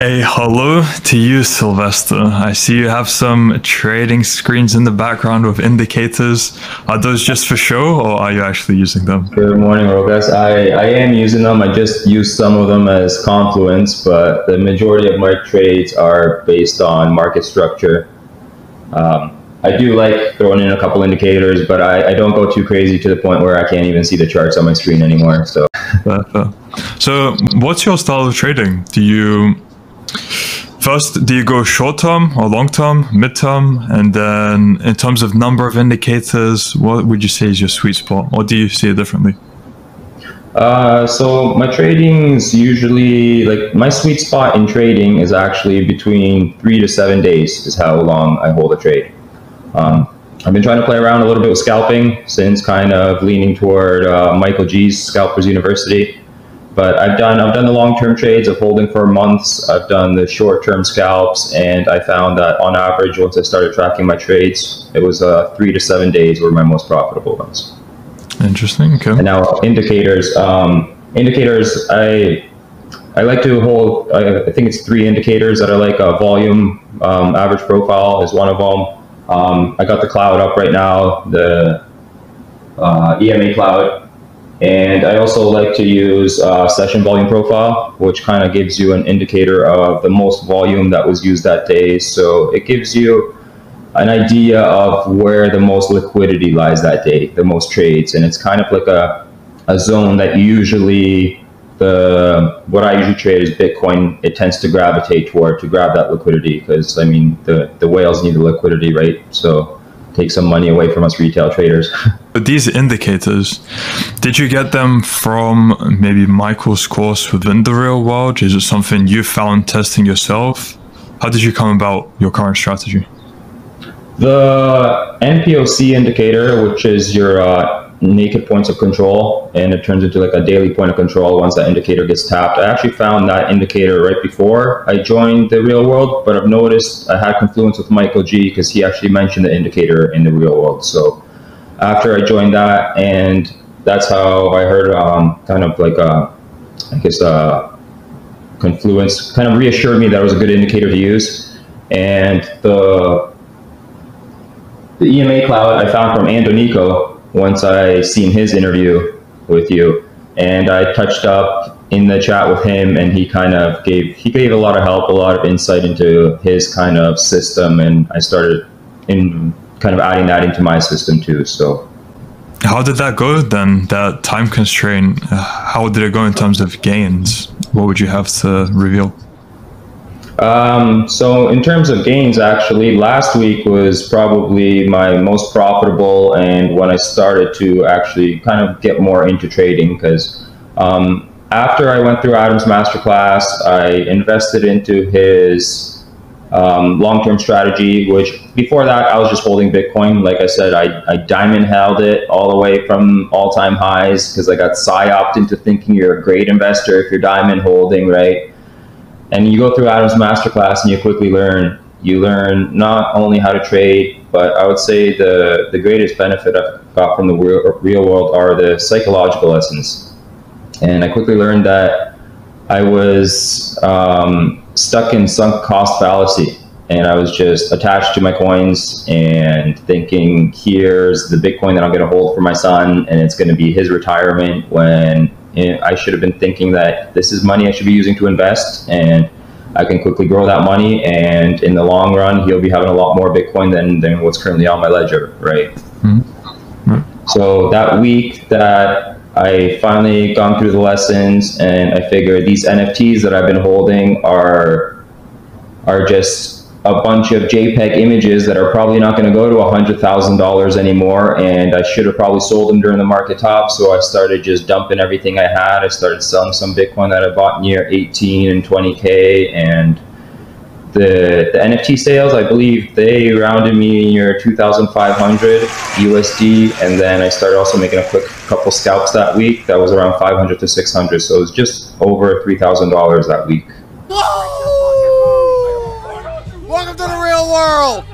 Hey, hello to you, Sylwester. I see you have some trading screens in the background with indicators. Are those just for show, or are you actually using them? Good morning, Rogas. I am using them. I just use some of them as confluence, but the majority of my trades are based on market structure. I do like throwing in a couple indicators, but I don't go too crazy to the point where I can't even see the charts on my screen anymore. So, what's your style of trading? Do you go short term or long term, mid term? And then in terms of number of indicators, what would you say is your sweet spot? Or do you see it differently? So my trading's usually, like, my sweet spot in trading is actually between 3 to 7 days is how long I hold a trade. I've been trying to play around a little bit with scalping since kind of leaning toward Michael G's Scalpers University. But I've done the long-term trades of holding for months. I've done the short-term scalps, and I found that on average, once I started tracking my trades, it was 3 to 7 days were my most profitable ones. Interesting. Okay. And now indicators. Indicators, I like to hold. I think it's 3 indicators that I like. Volume, average profile is one of them. I got the cloud up right now, the EMA cloud. And I also like to use session volume profile, which kind of gives you an indicator of the most volume that was used that day. So it gives you an idea of where the most liquidity lies that day, the most trades. And it's kind of like a zone that usually, what I usually trade is Bitcoin. It tends to gravitate toward to grab that liquidity because, I mean, the whales need the liquidity, right? So take some money away from us retail traders. But these indicators, did you get them from maybe Michael's course within the real world? Is it something you found testing yourself? How did you come about your current strategy? The NPOC indicator, which is your naked points of control, and it turns into like a daily point of control once that indicator gets tapped. I actually found that indicator right before I joined the real world, but I've noticed I had confluence with Michael G because he actually mentioned the indicator in the real world. So after I joined that, and that's how I heard kind of like I guess confluence kind of reassured me that it was a good indicator to use. And the EMA cloud I found from Andonico once I seen his interview with you, and I touched up in the chat with him, and he gave a lot of help, a lot of insight into his kind of system, and I started kind of adding that into my system too. So how did that go then, that time constraint? How did it go in terms of gains? What would you have to reveal? So in terms of gains, actually, last week was probably my most profitable, and when I started to actually kind of get more into trading, because after I went through Adam's masterclass, I invested into his long-term strategy, which before that I was just holding Bitcoin. Like I said, I diamond held it all the way from all-time highs because I got psyoped into thinking you're a great investor if you're diamond holding, right? And you go through Adam's masterclass and you quickly learn. You learn not only how to trade, but I would say the greatest benefit I've got from the real world are the psychological lessons. And I quickly learned that I was stuck in sunk cost fallacy. And I was just attached to my coins and thinking, here's the Bitcoin that I'm going to hold for my son, and it's going to be his retirement, when I should have been thinking that this is money I should be using to invest, and I can quickly grow that money, and in the long run, he'll be having a lot more Bitcoin than what's currently on my ledger, right? Mm-hmm. So that week that I finally gone through the lessons, and I figured these NFTs that I've been holding are just a bunch of JPEG images that are probably not going to go to $100,000 anymore, and I should have probably sold them during the market top. So I started just dumping everything I had. I started selling some Bitcoin that I bought near 18 and 20K, and the NFT sales, I believe they rounded me near 2,500 USD, and then I started also making a quick couple scalps that week. That was around 500 to 600, so it was just over $3,000 that week. Welcome to the real world!